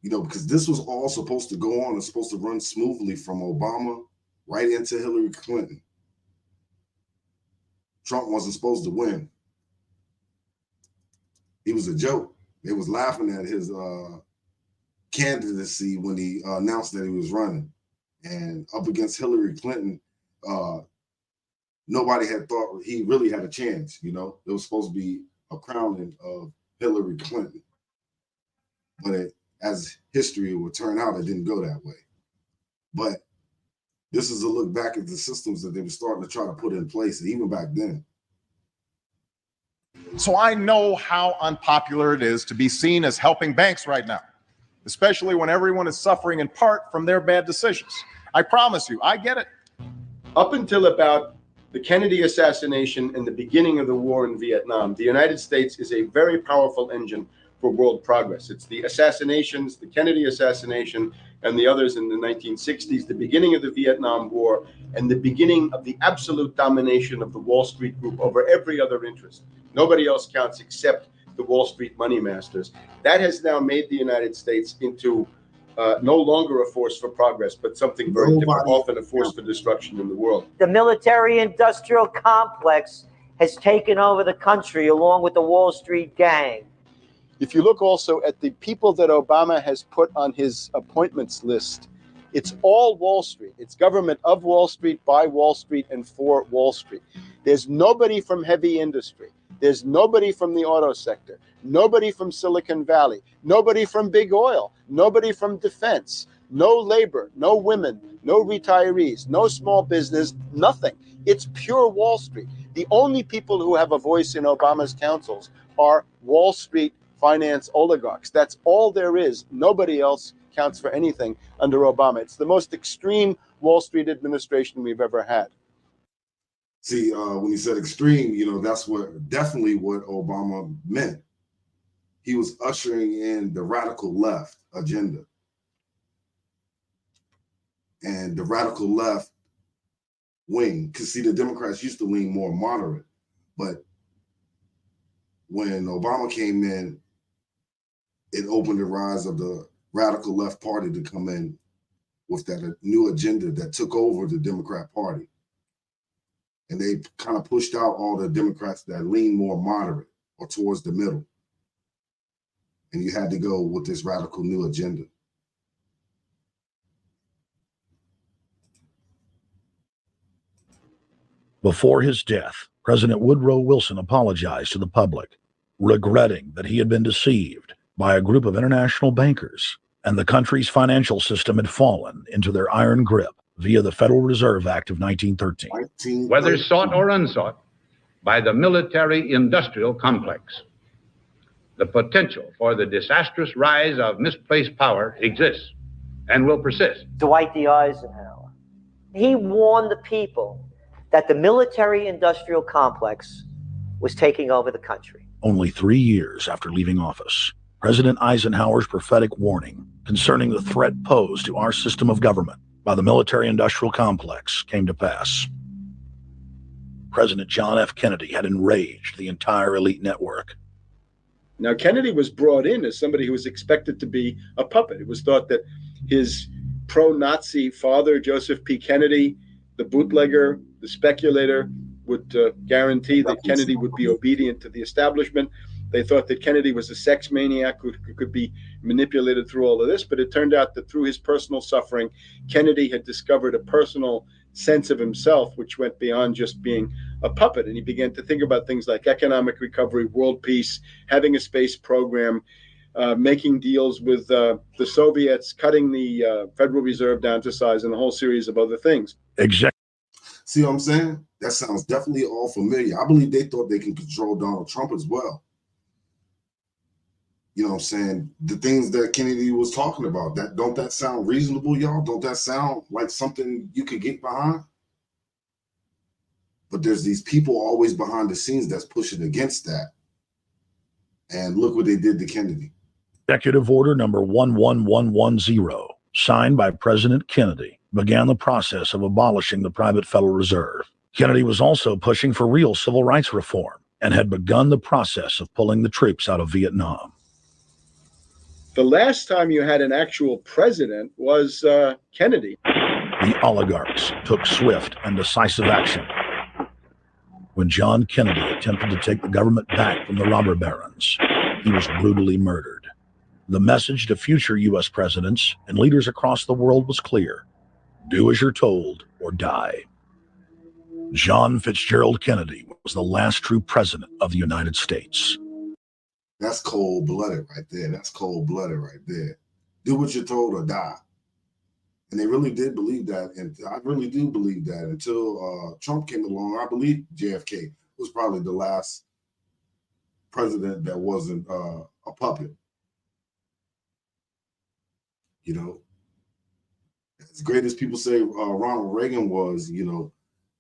You know, because this was all supposed to go on and supposed to run smoothly from Obama right into Hillary Clinton. Trump wasn't supposed to win. He was a joke. They was laughing at his candidacy when he announced that he was running. And up against Hillary Clinton, nobody had thought he really had a chance. You know, it was supposed to be a crowning of Hillary Clinton, but as history would turn out, it didn't go that way. But this is a look back at the systems that they were starting to try to put in place, even back then. So I know how unpopular it is to be seen as helping banks right now, especially when everyone is suffering in part from their bad decisions. I promise you, I get it. Up until about the Kennedy assassination and the beginning of the war in Vietnam, the United States is a very powerful engine for world progress. It's the assassinations, the Kennedy assassination, and the others in the 1960s, the beginning of the Vietnam War, and the beginning of the absolute domination of the Wall Street group over every other interest. Nobody else counts except the Wall Street money masters. That has now made the United States into no longer a force for progress, but something very different, often a force for destruction in the world. The military-industrial complex has taken over the country along with the Wall Street gang. If you look also at the people that Obama has put on his appointments list, it's all Wall Street. It's government of Wall Street, by Wall Street, and for Wall Street. There's nobody from heavy industry. There's nobody from the auto sector, nobody from Silicon Valley, nobody from big oil, nobody from defense, no labor, no women, no retirees, no small business, nothing. It's pure Wall Street. The only people who have a voice in Obama's councils are Wall Street finance oligarchs. That's all there is. Nobody else counts for anything under Obama. It's the most extreme Wall Street administration we've ever had. See, when he said extreme, you know, that's definitely what Obama meant. He was ushering in the radical left agenda. And the radical left wing, because see, the Democrats used to lean more moderate, but when Obama came in, it opened the rise of the radical left party to come in with that new agenda that took over the Democrat Party. And they kind of pushed out all the Democrats that lean more moderate or towards the middle. And you had to go with this radical new agenda. Before his death, President Woodrow Wilson apologized to the public, regretting that he had been deceived by a group of international bankers and the country's financial system had fallen into their iron grip via the Federal Reserve Act of 1913. Whether sought or unsought by the military-industrial complex, the potential for the disastrous rise of misplaced power exists and will persist. Dwight D. Eisenhower, he warned the people that the military-industrial complex was taking over the country. Only 3 years after leaving office, President Eisenhower's prophetic warning concerning the threat posed to our system of government by the military-industrial complex came to pass. President John F. Kennedy had enraged the entire elite network. Now, Kennedy was brought in as somebody who was expected to be a puppet. It was thought that his pro-Nazi father, Joseph P. Kennedy, the bootlegger, the speculator, would guarantee that Kennedy would be obedient to the establishment. They thought that Kennedy was a sex maniac who could be manipulated through all of this, but it turned out that through his personal suffering, Kennedy had discovered a personal sense of himself, which went beyond just being a puppet. And he began to think about things like economic recovery, world peace, having a space program, making deals with the Soviets, cutting the Federal Reserve down to size, and a whole series of other things. Exactly. See what I'm saying? That sounds definitely all familiar. I believe they thought they can control Donald Trump as well. You know what I'm saying? The things that Kennedy was talking about, don't that sound reasonable, y'all? Don't that sound like something you could get behind? But there's these people always behind the scenes that's pushing against that. And look what they did to Kennedy. Executive Order number 11110, signed by President Kennedy, began the process of abolishing the private Federal Reserve. Kennedy was also pushing for real civil rights reform and had begun the process of pulling the troops out of Vietnam. The last time you had an actual president was Kennedy. The oligarchs took swift and decisive action. When John Kennedy attempted to take the government back from the robber barons, he was brutally murdered. The message to future U.S. presidents and leaders across the world was clear: do as you're told or die. John Fitzgerald Kennedy was the last true president of the United States. That's cold-blooded right there. That's cold-blooded right there. Do what you're told or die. And they really did believe that. And I really do believe that until Trump came along. I believe JFK was probably the last president that wasn't a puppet. You know, as great as people say Ronald Reagan was, you know,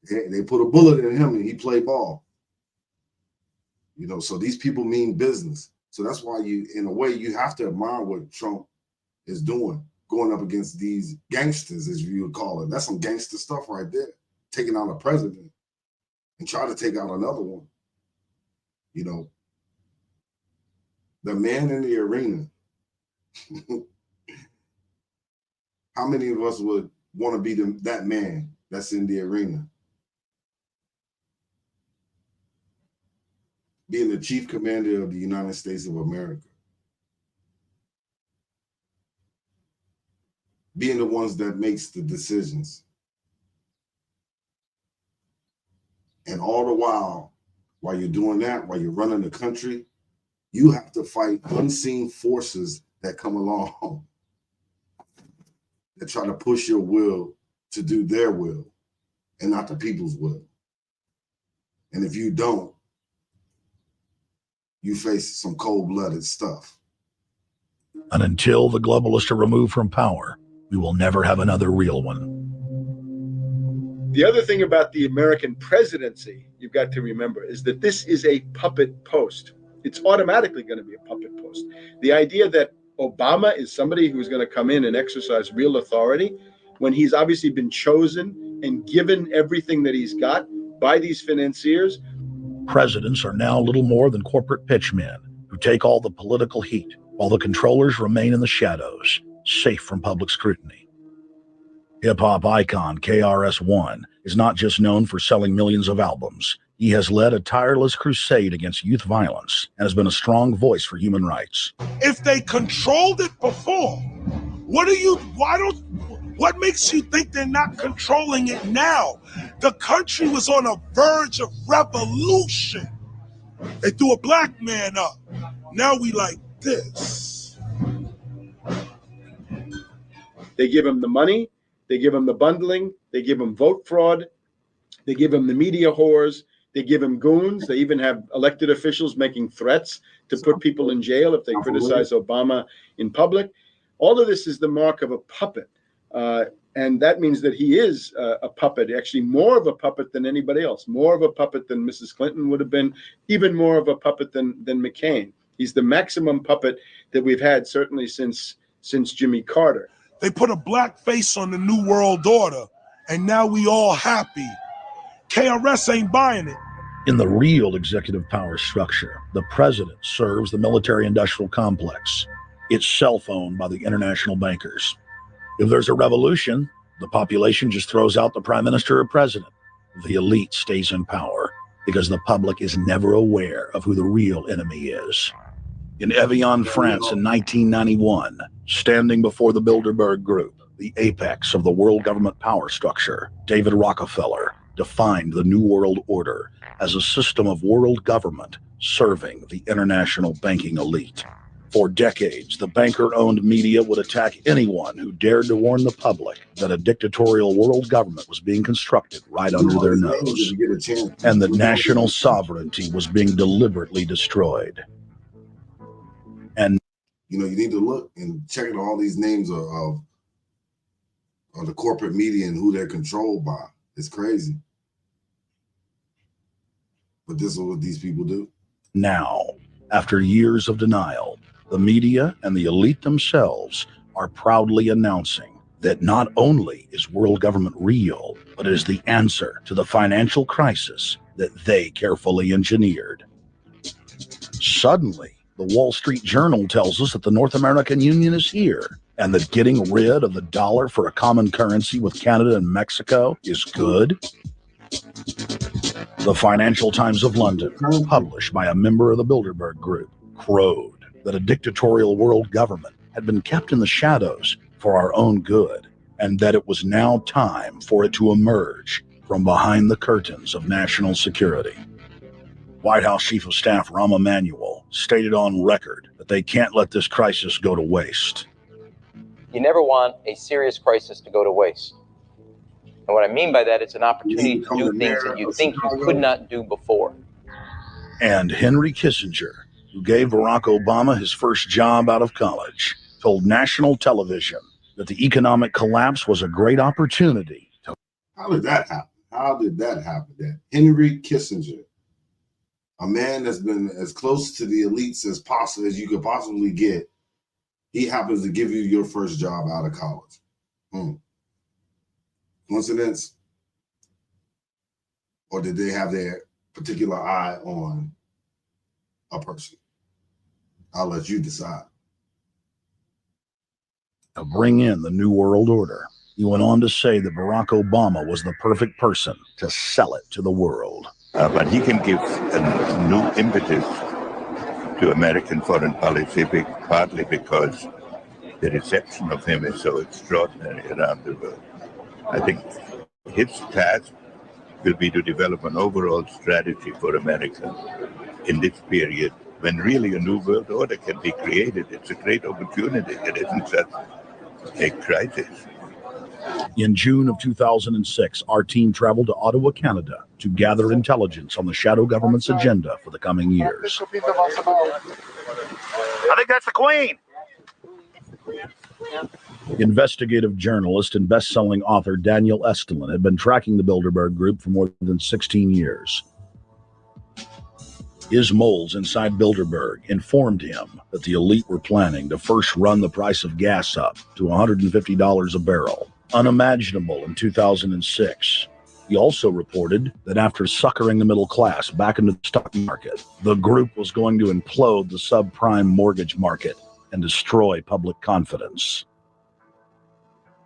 they put a bullet in him and he played ball. You know, so these people mean business. So that's why you, in a way, you have to admire what Trump is doing, going up against these gangsters, as you would call it. That's some gangster stuff right there, taking out a president and try to take out another one. You know, the man in the arena. How many of us would want to be that man that's in the arena? Being the chief commander of the United States of America. Being the ones that makes the decisions. And all the while you're doing that, while you're running the country, you have to fight unseen forces that come along that try to push your will to do their will and not the people's will. And if you don't, you face some cold-blooded stuff. And until the globalists are removed from power, we will never have another real one. The other thing about the American presidency you've got to remember is that this is a puppet post. It's automatically going to be a puppet post. The idea that Obama is somebody who's going to come in and exercise real authority when he's obviously been chosen and given everything that he's got by these financiers. Presidents are now little more than corporate pitchmen who take all the political heat, while the controllers remain in the shadows, safe from public scrutiny. Hip-hop icon KRS-One is not just known for selling millions of albums. He has led a tireless crusade against youth violence and has been a strong voice for human rights. If they controlled it before, what makes you think they're not controlling it now? The country was on a verge of revolution. They threw a black man up. Now we like this. They give him the money, they give him the bundling, they give him vote fraud, they give him the media whores, they give him goons. They even have elected officials making threats to put people in jail if they criticize Obama in public. All of this is the mark of a puppet. And that means that he is a puppet, actually more of a puppet than anybody else, more of a puppet than Mrs. Clinton would have been, even more of a puppet than McCain. He's the maximum puppet that we've had, certainly since Jimmy Carter. They put a black face on the New World Order, and now we all happy. KRS ain't buying it. In the real executive power structure, the president serves the military-industrial complex, itself owned by the international bankers. If there's a revolution, the population just throws out the prime minister or president. The elite stays in power because the public is never aware of who the real enemy is. In Evian, France in 1991, standing before the Bilderberg group, the apex of the world government power structure, David Rockefeller defined the New World Order as a system of world government serving the international banking elite. For decades, the banker-owned media would attack anyone who dared to warn the public that a dictatorial world government was being constructed right under their nose, and that national sovereignty was being deliberately destroyed. And you know, you need to look and check out all these names of the corporate media and who they're controlled by. It's crazy. But this is what these people do. Now, after years of denial, the media and the elite themselves are proudly announcing that not only is world government real, but it is the answer to the financial crisis that they carefully engineered. Suddenly, the Wall Street Journal tells us that the North American Union is here, and that getting rid of the dollar for a common currency with Canada and Mexico is good. The Financial Times of London, published by a member of the Bilderberg group, crowed that a dictatorial world government had been kept in the shadows for our own good, and that it was now time for it to emerge, from behind the curtains of national security. White House Chief of Staff Rahm Emanuel stated on record that they can't let this crisis go to waste. You never want a serious crisis to go to waste. And what I mean by that, it's an opportunity to do things that you think you could not do before. And Henry Kissinger, who gave Barack Obama his first job out of college, told national television that the economic collapse was a great opportunity. How did that happen? How did that happen? That Henry Kissinger, a man that's been as close to the elites as possible as you could possibly get, he happens to give you your first job out of college. Coincidence? Or did they have their particular eye on a person? I'll let you decide. To bring in the New World Order. He went on to say that Barack Obama was the perfect person to sell it to the world. But he can give a new impetus to American foreign policy, partly because the reception of him is so extraordinary around the world. I think his task will be to develop an overall strategy for America in this period when really a new world order can be created. It's a great opportunity. It isn't just a crisis. In June of 2006, our team traveled to Ottawa, Canada, to gather intelligence on the shadow government's agenda for the coming years. I think that's the Queen. Investigative journalist and best-selling author Daniel Estulin had been tracking the Bilderberg Group for more than 16 years. His moles inside Bilderberg informed him that the elite were planning to first run the price of gas up to $150 a barrel, unimaginable in 2006. He also reported that after suckering the middle class back into the stock market, the group was going to implode the subprime mortgage market and destroy public confidence.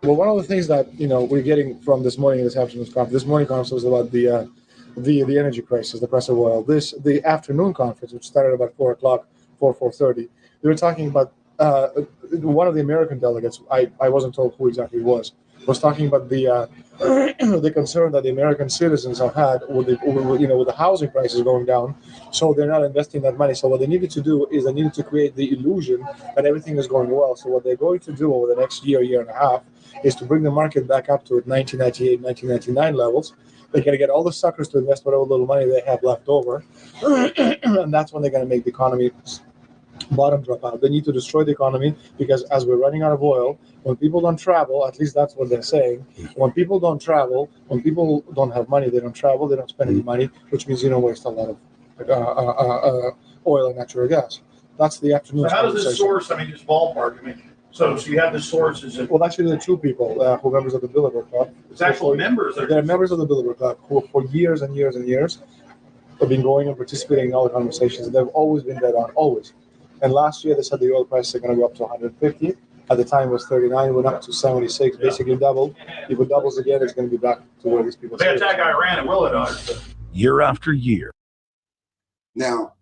Well, one of the things that we're getting from this morning's conference, this morning conference was about the energy crisis, the price of oil. The afternoon conference, which started about 4 o'clock, 4:30, they were talking about one of the American delegates. I wasn't told who exactly it was talking about the the concern that the American citizens have had with the housing prices going down, so they're not investing that money. So what they needed to do is they needed to create the illusion that everything is going well. So what they're going to do over the next year and a half is to bring the market back up to 1998, 1999 levels. They're going to get all the suckers to invest whatever little money they have left over, and that's when they're going to make the economy bottom drop out. They need to destroy the economy because as we're running out of oil, when people don't travel, at least that's what they're saying, when people don't travel, when people don't have money, they don't travel, they don't spend any money, which means you don't waste a lot of oil and natural gas. That's the afternoon. So how does this source, just ballpark, so you have the sources. Well, actually, there are two people who are members of the Bilderberg Club. It's actually members. They're members of the Bilderberg Club who for years and years and years have been going and participating in all the conversations. They've always been dead on, always. And last year, they said the oil prices are going to go up to 150. At the time, it was 39. It went up to 76, basically doubled. If it doubles again, it's going to be back to where these people say. They attack Iran, it will it? Year after year. Now,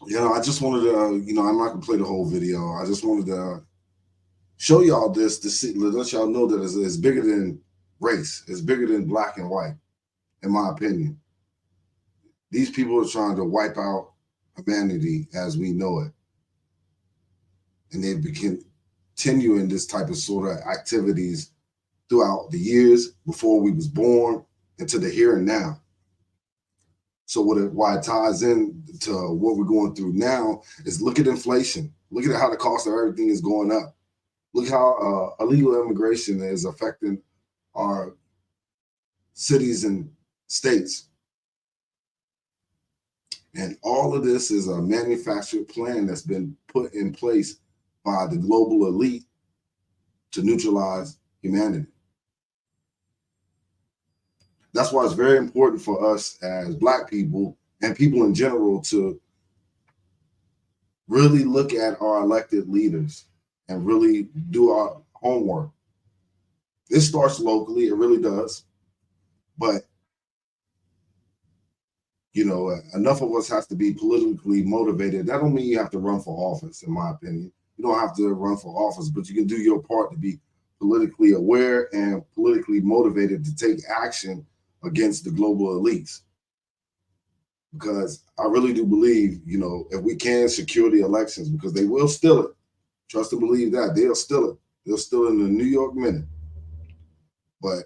I just wanted to, I'm not going to play the whole video. I just wanted to show y'all this to see, let y'all know that it's bigger than race. It's bigger than black and white, in my opinion. These people are trying to wipe out humanity as we know it. And they've been continuing this type of sort of activities throughout the years before we was born into the here and now. So why it ties in to what we're going through now is look at inflation. Look at how the cost of everything is going up. Look how illegal immigration is affecting our cities and states. And all of this is a manufactured plan that's been put in place by the global elite to neutralize humanity. That's why it's very important for us as Black people and people in general to really look at our elected leaders and really do our homework. This starts locally, it really does. But enough of us has to be politically motivated. That don't mean you have to run for office, in my opinion. You don't have to run for office, but you can do your part to be politically aware and politically motivated to take action against the global elites. Because I really do believe, you know, if we can secure the elections, because they will steal it. Trust and believe that. They'll steal it. They'll steal it in the New York minute. But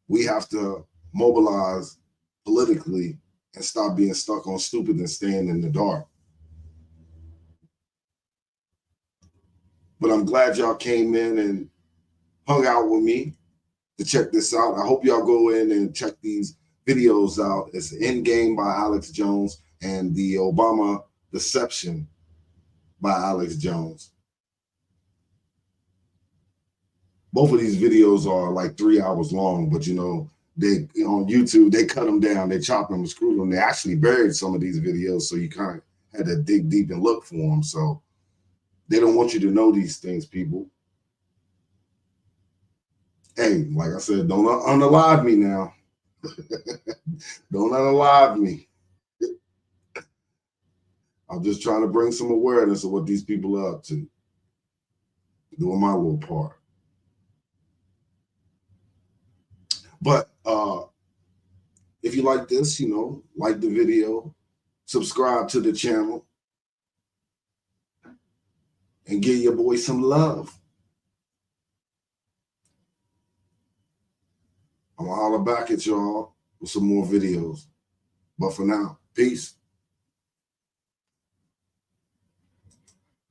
we have to mobilize politically and stop being stuck on stupid and staying in the dark. But I'm glad y'all came in and hung out with me to check this out. I hope y'all go in and check these videos out. It's Endgame by Alex Jones and the Obama Deception by Alex Jones. Both of these videos are like 3 hours long, but you know, they on YouTube, they cut them down, they chop them and screw them. They actually buried some of these videos, so you kind of had to dig deep and look for them. So they don't want you to know these things, people. Hey, like I said, don't unalive me now. Don't unalive me. I'm just trying to bring some awareness of what these people are up to. Doing my little part. But if you like this, you know, like the video, subscribe to the channel, and give your boy some love. I'm gonna holler back at y'all with some more videos. But for now, peace.